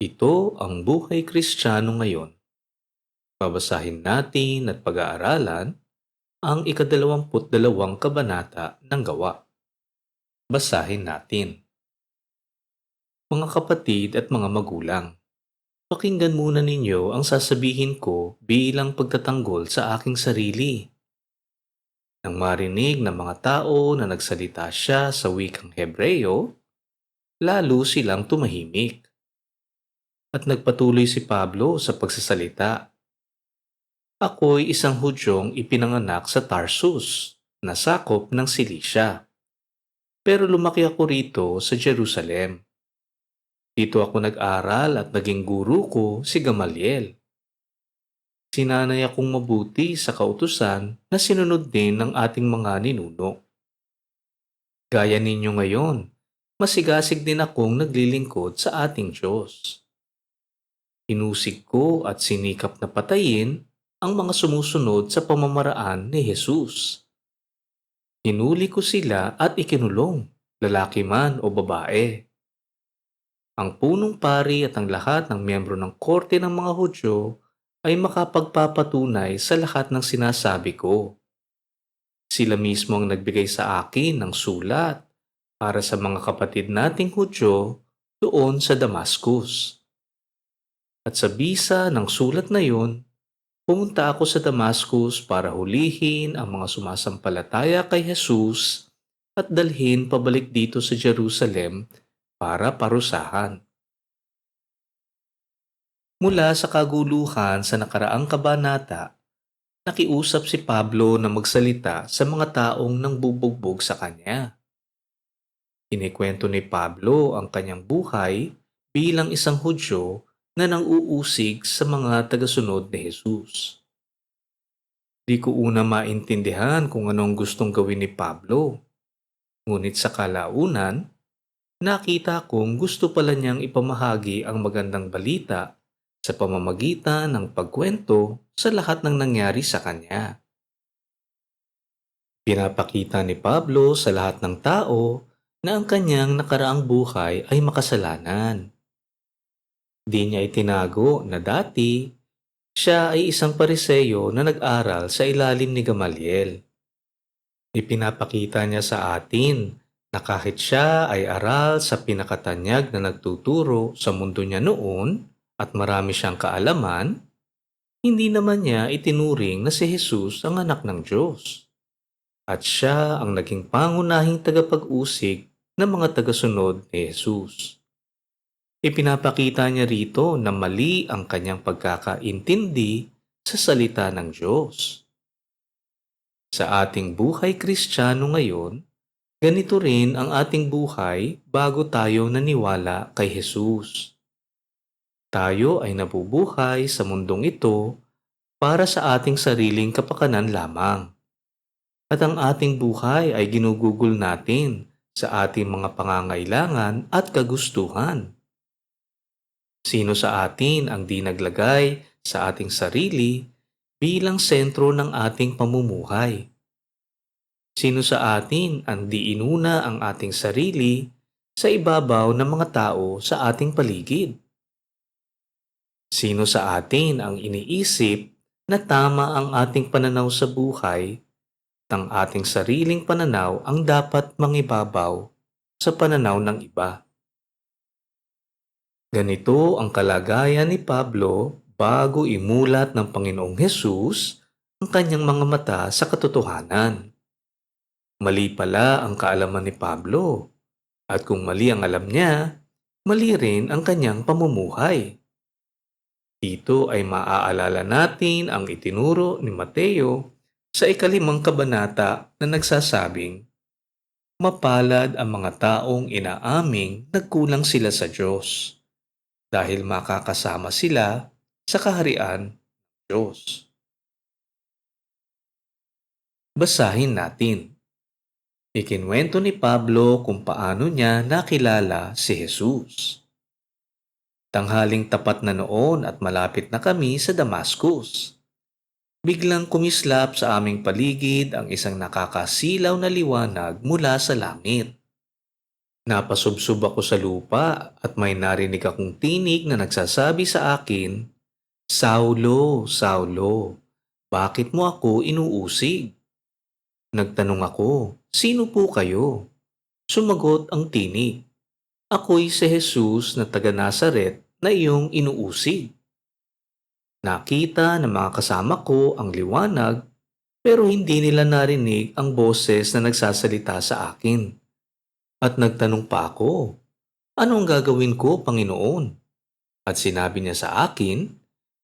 Ito ang buhay Kristiyano ngayon. Babasahin natin at pag-aaralan ang ika-22 kabanata ng Gawa. Basahin natin. Mga kapatid at mga magulang, pakinggan muna ninyo ang sasabihin ko bilang pagtatanggol sa aking sarili. Nang marinig ng mga tao na nagsalita siya sa wikang Hebreo, lalo silang tumahimik. At nagpatuloy si Pablo sa pagsasalita. Ako'y isang Hudyong ipinanganak sa Tarsus, na sakop ng Cilicia. Pero lumaki ako rito sa Jerusalem. Dito ako nag-aral at naging guro ko si Gamaliel. Sinanay akong mabuti sa kautusan na sinunod din ng ating mga ninuno. Gaya ninyo ngayon, masigasig din akong naglilingkod sa ating Diyos. Hinusig ko at sinikap na patayin ang mga sumusunod sa pamamaraan ni Jesus. Hinuli ko sila at ikinulong, lalaki man o babae. Ang punong pari at ang lahat ng miyembro ng korte ng mga Hudyo ay makapagpapatunay sa lahat ng sinasabi ko. Sila mismo ang nagbigay sa akin ng sulat para sa mga kapatid nating Hudyo doon sa Damascus. At sa bisa ng sulat na yun, pumunta ako sa Damascus para hulihin ang mga sumasampalataya kay Jesus at dalhin pabalik dito sa Jerusalem para parusahan. Mula sa kaguluhan sa nakaraang kabanata, nakiusap si Pablo na magsalita sa mga taong nangbubugbog sa kanya. Inikwento ni Pablo ang kanyang buhay bilang isang Hudyo na nang-uusig sa mga tagasunod ni Jesus. Di ko una maintindihan kung anong gustong gawin ni Pablo. Ngunit sa kalaunan, nakita kong gusto pala niyang ipamahagi ang magandang balita sa pamamagitan ng pagkwento sa lahat ng nangyari sa kanya. Pinapakita ni Pablo sa lahat ng tao na ang kanyang nakaraang buhay ay makasalanan. Di niya itinago na dati siya ay isang Pariseyo na nag-aral sa ilalim ni Gamaliel. Ipinapakita niya sa atin na kahit siya ay aral sa pinakatanyag na nagtuturo sa mundo niya noon at marami siyang kaalaman, hindi naman niya itinuring na si Jesus ang anak ng Diyos. At siya ang naging pangunahing tagapag-usig ng mga tagasunod ni Jesus. Ipinapakita niya rito na mali ang kanyang pagkakaintindi sa salita ng Diyos. Sa ating buhay Kristiyano ngayon, ganito rin ang ating buhay bago tayo naniwala kay Jesus. Tayo ay nabubuhay sa mundong ito para sa ating sariling kapakanan lamang. At ang ating buhay ay ginugugol natin sa ating mga pangangailangan at kagustuhan. Sino sa atin ang di naglagay sa ating sarili bilang sentro ng ating pamumuhay? Sino sa atin ang di inuna ang ating sarili sa ibabaw ng mga tao sa ating paligid? Sino sa atin ang iniisip na tama ang ating pananaw sa buhay at ang ating sariling pananaw ang dapat mangibabaw sa pananaw ng iba? Ganito ang kalagayan ni Pablo bago imulat ng Panginoong Hesus ang kanyang mga mata sa katotohanan. Mali pala ang kaalaman ni Pablo, at kung mali ang alam niya, mali rin ang kanyang pamumuhay. Dito ay maaalala natin ang itinuro ni Mateo sa ika-5 kabanata na nagsasabing, mapalad ang mga taong inaaming nagkulang sila sa Diyos, dahil makakasama sila sa kaharian ng Diyos. Basahin natin. Ikinwento ni Pablo kung paano niya nakilala si Jesus. Tanghaling tapat na noon at malapit na kami sa Damascus. Biglang kumislap sa aming paligid ang isang nakakasilaw na liwanag mula sa langit. Napasubsob ako sa lupa at may narinig akong tinig na nagsasabi sa akin, Saulo, Saulo, bakit mo ako inuusig? Nagtanong ako, sino po kayo? Sumagot ang tinig, ako'y si Jesus na taga Nazaret na iyong inuusig. Nakita ng mga kasama ko ang liwanag pero hindi nila narinig ang boses na nagsasalita sa akin. At nagtanong pa ako, ano ang gagawin ko, Panginoon? At sinabi niya sa akin,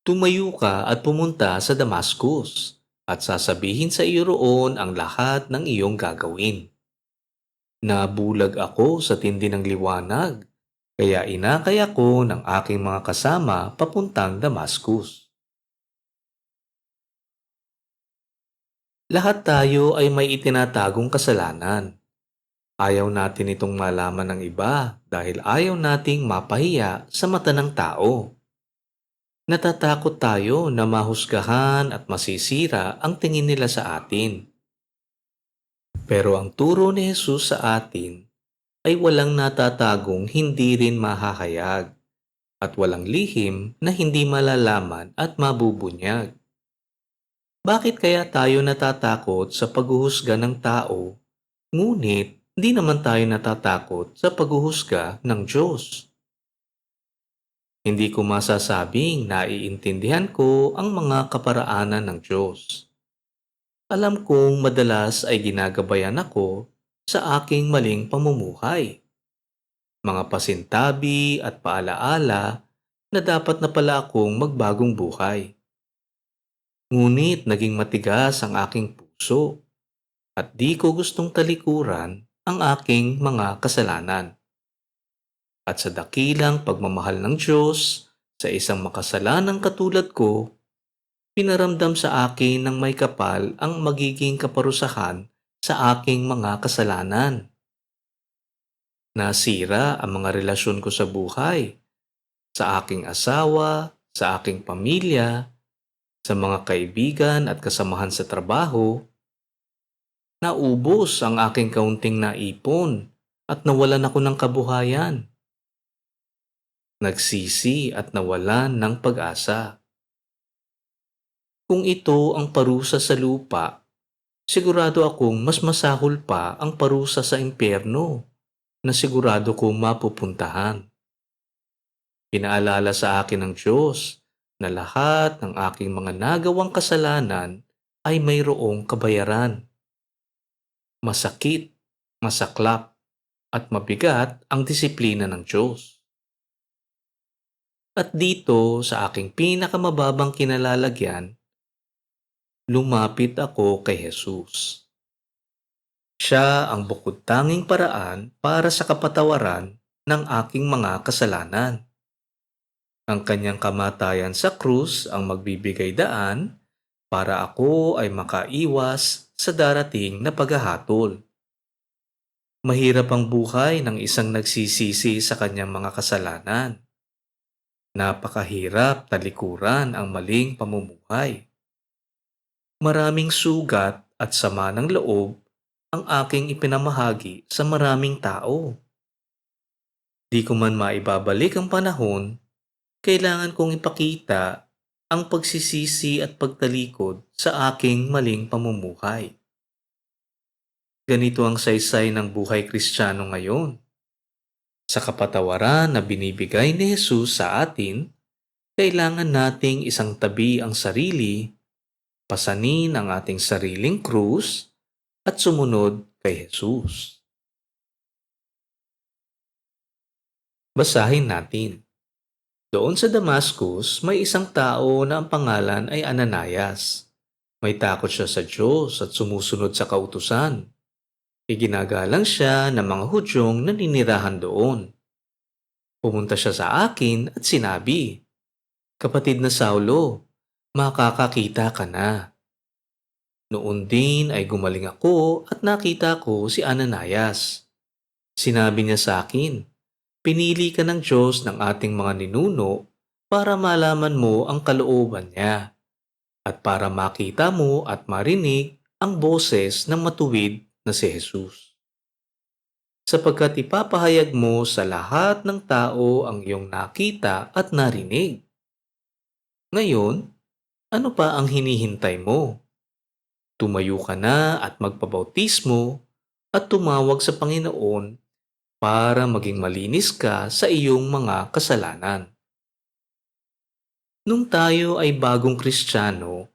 tumayo ka at pumunta sa Damascus at sasabihin sa iyo roon ang lahat ng iyong gagawin. Nabulag ako sa tindi ng liwanag, kaya inakay ako ng aking mga kasama papuntang Damascus. Lahat tayo ay may itinatagong kasalanan. Ayaw natin itong malaman ng iba dahil ayaw nating mapahiya sa mata ng tao. Natatakot tayo na mahusgahan at masisira ang tingin nila sa atin. Pero ang turo ni Jesus sa atin ay walang natatagong hindi rin mahahayag at walang lihim na hindi malalaman at mabubunyag. Bakit kaya tayo natatakot sa paghuhusga ng tao, ngunit di naman tayo natatakot sa paghuhusga ng Diyos? Hindi ko masasabing naiintindihan ko ang mga kaparaanan ng Diyos. Alam kong madalas ay ginagabayan ako sa aking maling pamumuhay. Mga pasintabi at paalaala na dapat na pala akong magbagong buhay. Ngunit naging matigas ang aking puso at di ko gustong talikuran ang aking mga kasalanan. At sa dakilang pagmamahal ng Diyos sa isang makasalanang katulad ko, pinaramdam sa akin ng may kapal ang magiging kaparusahan sa aking mga kasalanan. Nasira ang mga relasyon ko sa buhay, sa aking asawa, sa aking pamilya, sa mga kaibigan at kasamahan sa trabaho. Naubos ang aking kaunting naipon at nawalan ako ng kabuhayan. Nagsisi at nawalan ng pag-asa. Kung ito ang parusa sa lupa, sigurado akong mas masahol pa ang parusa sa impyerno na sigurado kong mapupuntahan. Pinaalala sa akin ng Diyos na lahat ng aking mga nagawang kasalanan ay mayroong kabayaran. Masakit, masaklap, at mabigat ang disiplina ng Diyos. At dito sa aking pinakamababang kinalalagyan, lumapit ako kay Jesus. Siya ang bukod tanging paraan para sa kapatawaran ng aking mga kasalanan. Ang kanyang kamatayan sa krus ang magbibigay daan para ako ay makaiwas sa darating na paghahatol. Mahirap ang buhay ng isang nagsisisi sa kanyang mga kasalanan. Napakahirap talikuran ang maling pamumuhay. Maraming sugat at sama ng loob ang aking ipinamahagi sa maraming tao. Di ko man maibabalik ang panahon, kailangan kong ipakita ang pagsisisi at pagtalikod sa aking maling pamumuhay. Ganito ang saysay ng buhay Kristiyano ngayon. Sa kapatawaran na binibigay ni Jesus sa atin, kailangan nating isang tabi ang sarili, pasanin ang ating sariling krus, at sumunod kay Jesus. Basahin natin. Doon sa Damascus, may isang tao na ang pangalan ay Ananias. May takot siya sa Diyos at sumusunod sa kautusan. Iginagalang siya ng mga Hudyong naninirahan doon. Pumunta siya sa akin at sinabi, Kapatid na Saulo, makakakita ka na. Noon din ay gumaling ako at nakita ko si Ananias. Sinabi niya sa akin, pinili ka ng Diyos ng ating mga ninuno para malaman mo ang kalooban niya at para makita mo at marinig ang boses ng matuwid na si Jesus. sapagkat ipapahayag mo sa lahat ng tao ang iyong nakita at narinig. Ngayon, ano pa ang hinihintay mo? Tumayo ka na at magpabautismo at tumawag sa Panginoon para maging malinis ka sa iyong mga kasalanan. Nung tayo ay bagong Kristiyano,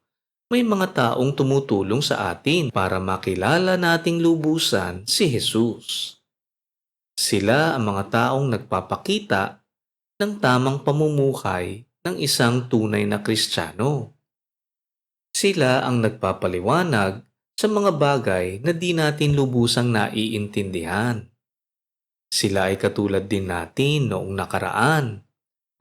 may mga taong tumutulong sa atin para makilala nating lubusan si Jesus. Sila ang mga taong nagpapakita ng tamang pamumuhay ng isang tunay na Kristiyano. Sila ang nagpapaliwanag sa mga bagay na di natin lubusang naiintindihan. Sila ay katulad din natin noong nakaraan,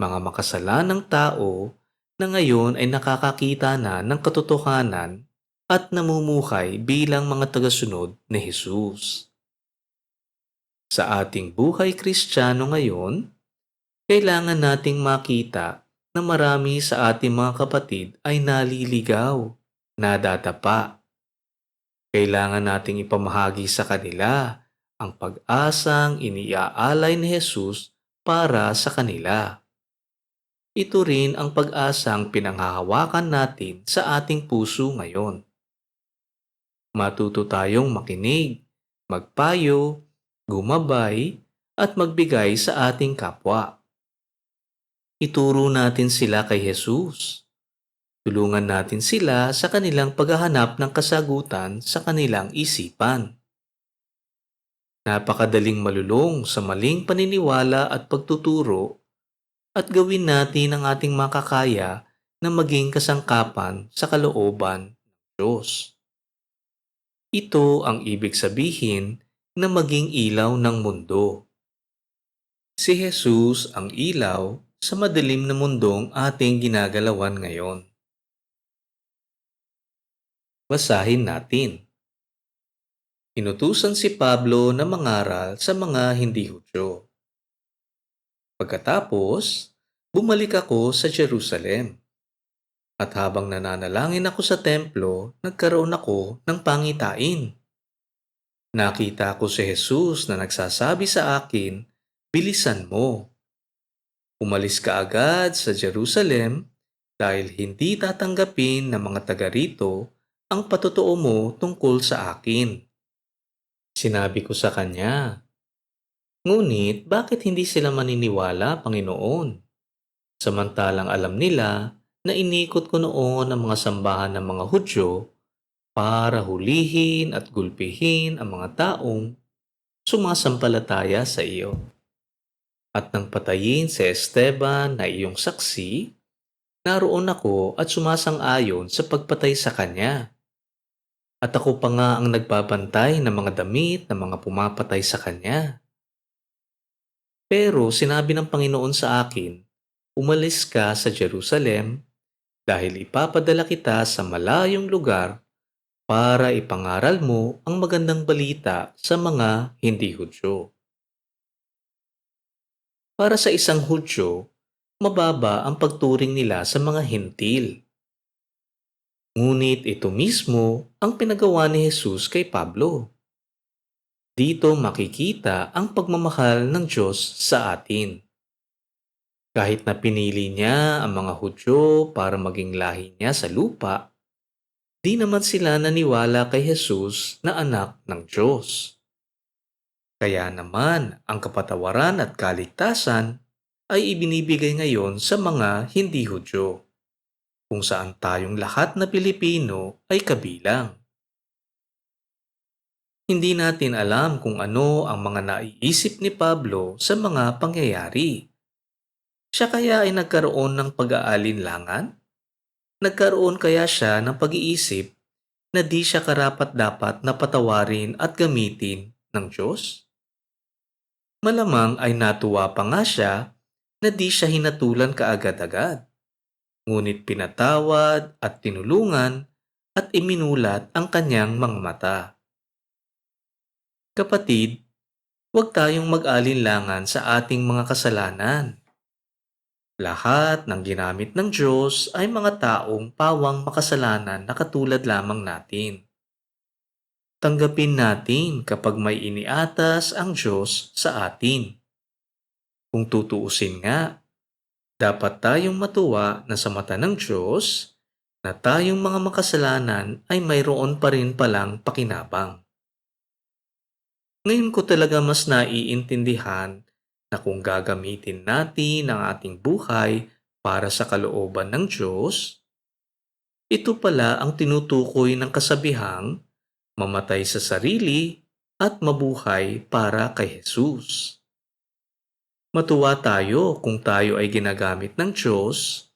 mga makasalanang tao na ngayon ay nakakakita na ng katotohanan at namumuhay bilang mga tagasunod ni Jesus. Sa ating buhay Kristiyano ngayon, kailangan nating makita na marami sa ating mga kapatid ay naliligaw, nadadapa. Kailangan nating ipamahagi sa kanila ang pag-asang iniaalay ni Jesus para sa kanila. Ito rin ang pag-asang pinanghahawakan natin sa ating puso ngayon. Matuto tayong makinig, magpayo, gumabay, at magbigay sa ating kapwa. Ituro natin sila kay Jesus. Tulungan natin sila sa kanilang paghahanap ng kasagutan sa kanilang isipan. Napakadaling malulong sa maling paniniwala at pagtuturo at gawin natin ang ating makakaya na maging kasangkapan sa kalooban ng Diyos. Ito ang ibig sabihin na maging ilaw ng mundo. Si Jesus ang ilaw sa madilim na mundong ating ginagalawan ngayon. Basahin natin. Inutusan si Pablo na mangaral sa mga hindi Hudyo. Pagkatapos, bumalik ako sa Jerusalem. At habang nananalangin ako sa templo, nagkaroon ako ng pangitain. Nakita ko si Jesus na nagsasabi sa akin, "Bilisan mo. Umalis ka agad sa Jerusalem dahil hindi tatanggapin ng mga taga rito ang patotoo mo tungkol sa akin." Sinabi ko sa kanya, "Ngunit bakit hindi sila maniniwala, Panginoon? Samantalang alam nila na inikot ko noon ang mga sambahan ng mga Hudyo para hulihin at gulpihin ang mga taong sumasampalataya sa iyo. At nang patayin si Esteban na iyong saksi, naroon ako at sumasang-ayon sa pagpatay sa kanya. At ako pa nga ang nagbabantay ng mga damit ng mga pumapatay sa kanya. Pero sinabi ng Panginoon sa akin, umalis ka sa Jerusalem dahil ipapadala kita sa malayong lugar para ipangaral mo ang magandang balita sa mga hindi Hudyo. Para sa isang Hudyo, mababa ang pagturing nila sa mga hentil. Ngunit ito mismo ang pinagawa ni Jesus kay Pablo. Dito makikita ang pagmamahal ng Diyos sa atin. Kahit na pinili niya ang mga Hudyo para maging lahi niya sa lupa, di naman sila naniwala kay Jesus na anak ng Diyos. Kaya naman ang kapatawaran at kaligtasan ay ibinibigay ngayon sa mga hindi Hudyo, kung saan tayong lahat na Pilipino ay kabilang. Hindi natin alam kung ano ang mga naiisip ni Pablo sa mga pangyayari. Siya kaya ay nagkaroon ng pag-aalinlangan? Nagkaroon kaya siya ng pag-iisip na di siya karapat-dapat na patawarin at gamitin ng Diyos? Malamang ay natuwa pa nga siya na di siya hinatulan kaagad-agad. Ngunit pinatawad at tinulungan at iminulat ang kanyang mga mata. Kapatid, huwag tayong mag-alinlangan sa ating mga kasalanan. Lahat ng ginamit ng Diyos ay mga taong pawang makasalanan na katulad lamang natin. tanggapin natin kapag may iniatas ang Diyos sa atin. Kung tutuusin nga, dapat tayong matuwa na sa mata ng Diyos na tayong mga makasalanan ay mayroon pa rin palang pakinabang. Ngayon ko talaga mas naiintindihan na kung gagamitin natin ang ating buhay para sa kalooban ng Diyos, ito pala ang tinutukoy ng kasabihang mamatay sa sarili at mabuhay para kay Jesus. Matuwa tayo kung tayo ay ginagamit ng Diyos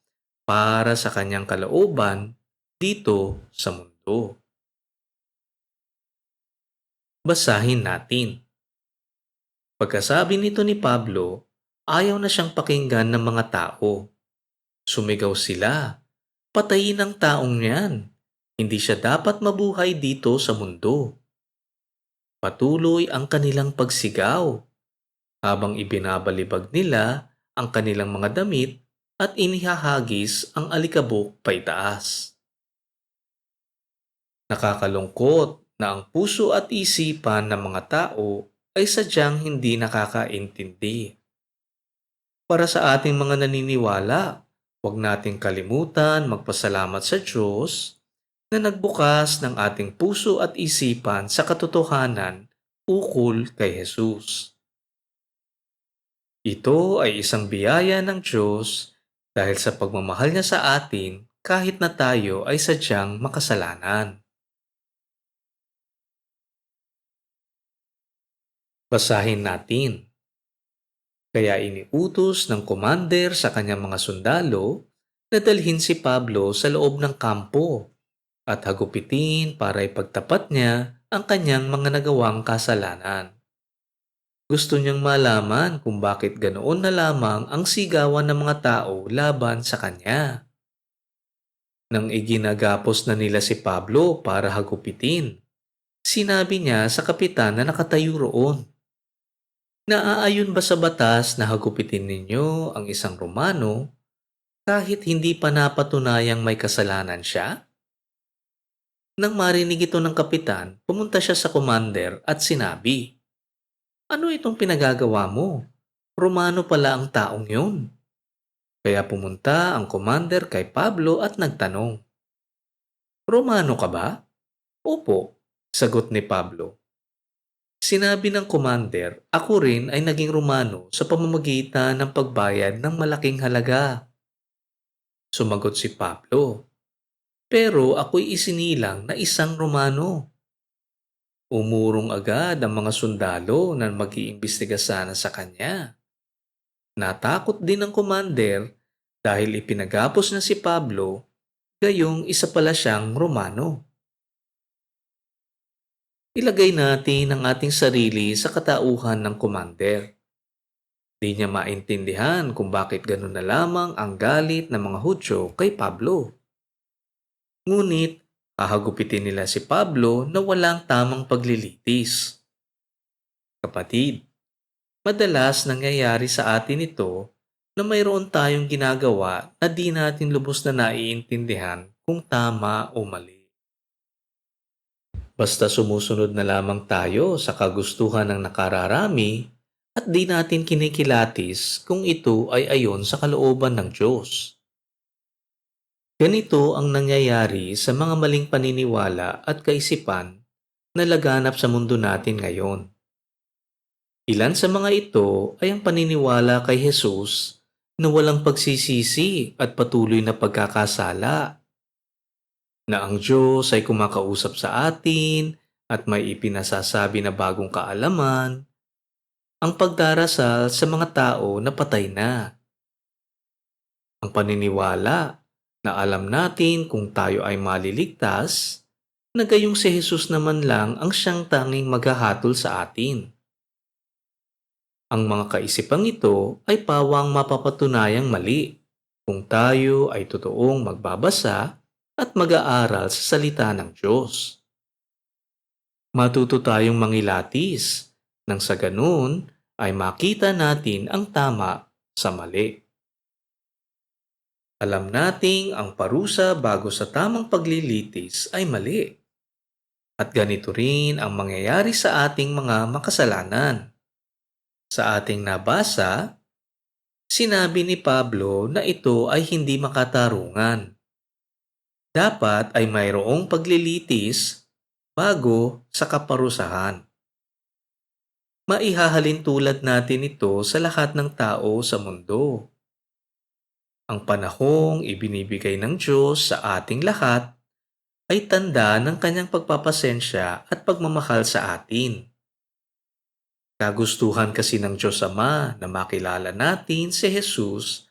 para sa kanyang kalooban dito sa mundo. Basahin natin. Pagkasabi nito ni Pablo, ayaw na siyang pakinggan ng mga tao. Sumigaw sila, patayin ang taong yan. Hindi siya dapat mabuhay dito sa mundo. Patuloy ang kanilang pagsigaw habang ibinabalibag nila ang kanilang mga damit at inihahagis ang alikabok paitaas. Nakakalungkot na ang puso at isipan ng mga tao ay sadyang hindi nakakaintindi. Para sa ating mga naniniwala, huwag nating kalimutan magpasalamat sa Diyos na nagbukas ng ating puso at isipan sa katotohanan ukol kay Jesus. Ito ay isang biyaya ng Diyos dahil sa pagmamahal niya sa atin kahit na tayo ay sadyang makasalanan. Basahin natin. Kaya iniutos ng commander sa kanyang mga sundalo na dalhin si Pablo sa loob ng kampo at hagupitin para ipagtapat niya ang kanyang mga nagawang kasalanan. Gusto niyang malaman kung bakit ganoon na lamang ang sigawan ng mga tao laban sa kanya. Nang iginagapos na nila si Pablo para hagupitin, sinabi niya sa kapitan na nakatayo roon, "Naaayon ba sa batas na hagupitin ninyo ang isang Romano kahit hindi pa napatunayang may kasalanan siya?" Nang marinig ito ng kapitan, pumunta siya sa commander at sinabi, "Ano itong pinagagawa mo? Romano pala ang taong yun." Kaya pumunta ang commander kay Pablo at nagtanong, "Romano ka ba?" "Opo," sagot ni Pablo. Sinabi ng commander, "Ako rin ay naging Romano sa pamamagitan ng pagbayad ng malaking halaga." Sumagot si Pablo, "Pero ako'y isinilang na isang Romano." Umurong agad ang mga sundalo na mag-iimbestiga sana sa kanya. Natakot din ang commander dahil ipinagapos na si Pablo, gayong isa pala siyang Romano. Ilagay natin ang ating sarili sa katauhan ng commander. Di niya maintindihan kung bakit ganun na lamang ang galit ng mga Hudyo kay Pablo. Ngunit, hahagupitin nila si Pablo na walang tamang paglilitis. Kapatid, madalas nangyayari sa atin ito na mayroon tayong ginagawa na di natin lubos na naiintindihan kung tama o mali. Basta sumusunod na lamang tayo sa kagustuhan ng nakararami at di natin kinikilatis kung ito ay ayon sa kalooban ng Diyos. Ganito ang nangyayari sa mga maling paniniwala at kaisipan na laganap sa mundo natin ngayon. Ilan sa mga ito ay ang paniniwala kay Jesus na walang pagsisisi at patuloy na pagkakasala, na ang Diyos ay kumakausap sa atin at may ipinasasabi na bagong kaalaman, ang pagdarasal sa mga tao na patay na, ang paniniwala na alam natin kung tayo ay maliligtas, na gayong si Jesus naman lang ang siyang tanging maghahatol sa atin. Ang mga kaisipang ito ay pawang mapapatunayang mali kung tayo ay totoong magbabasa at mag-aaral sa salita ng Diyos. Matuto tayong mangilatis nang sa ganun ay makita natin ang tama sa mali. Alam nating ang parusa bago sa tamang paglilitis ay mali. At ganito rin ang mangyayari sa ating mga makasalanan. Sa ating nabasa, sinabi ni Pablo na ito ay hindi makatarungan. Dapat ay mayroong paglilitis bago sa kaparusahan. Maihahalin tulad natin ito sa lahat ng tao sa mundo. Ang panahong ibinibigay ng Diyos sa ating lahat ay tanda ng kanyang pagpapasensya at pagmamahal sa atin. Kagustuhan kasi ng Diyos Ama na makilala natin si Jesus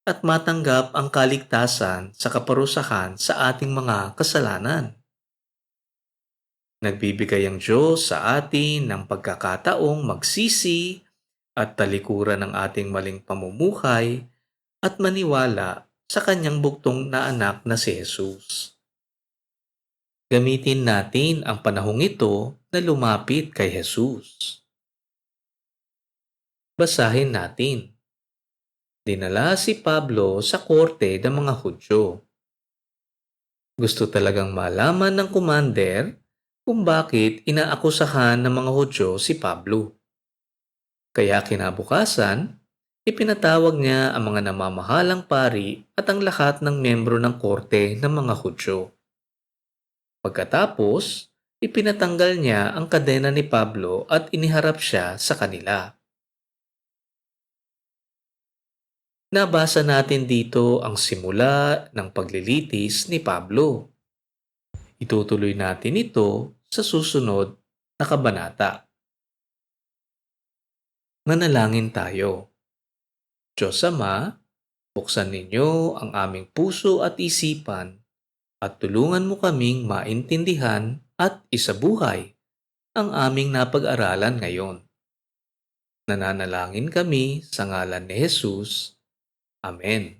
at matanggap ang kaligtasan sa kaparusahan sa ating mga kasalanan. Nagbibigay ang Diyos sa atin ng pagkakataong magsisi at talikuran ng ating maling pamumuhay at maniwala sa kanyang bugtong na anak na si Jesus. Gamitin natin ang panahong ito na lumapit kay Jesus. Basahin natin. Dinala si Pablo sa korte ng mga Hudyo. Gusto talagang malaman ng commander kung bakit inaakusahan ng mga Hudyo si Pablo. Kaya kinabukasan, ipinatawag niya ang mga namamahalang pari at ang lahat ng membro ng korte ng mga Hudyo. Pagkatapos, ipinatanggal niya ang kadena ni Pablo at iniharap siya sa kanila. Nabasa natin dito ang simula ng paglilitis ni Pablo. Itutuloy natin ito sa susunod na kabanata. Manalangin tayo. Diyos Ama, buksan ninyo ang aming puso at isipan at tulungan mo kaming maintindihan at isabuhay ang aming napag-aralan ngayon. Nananalangin kami sa ngalan ni Jesus. Amen.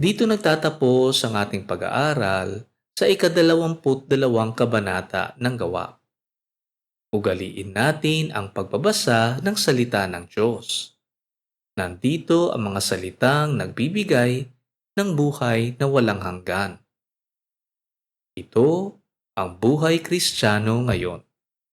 Dito nagtatapos ang ating pag-aaral sa ika-22 kabanata ng Gawa. Ugaliin natin ang pagbabasa ng salita ng Diyos. Nandito ang mga salitang nagbibigay ng buhay na walang hanggan. Ito ang buhay Kristiyano ngayon.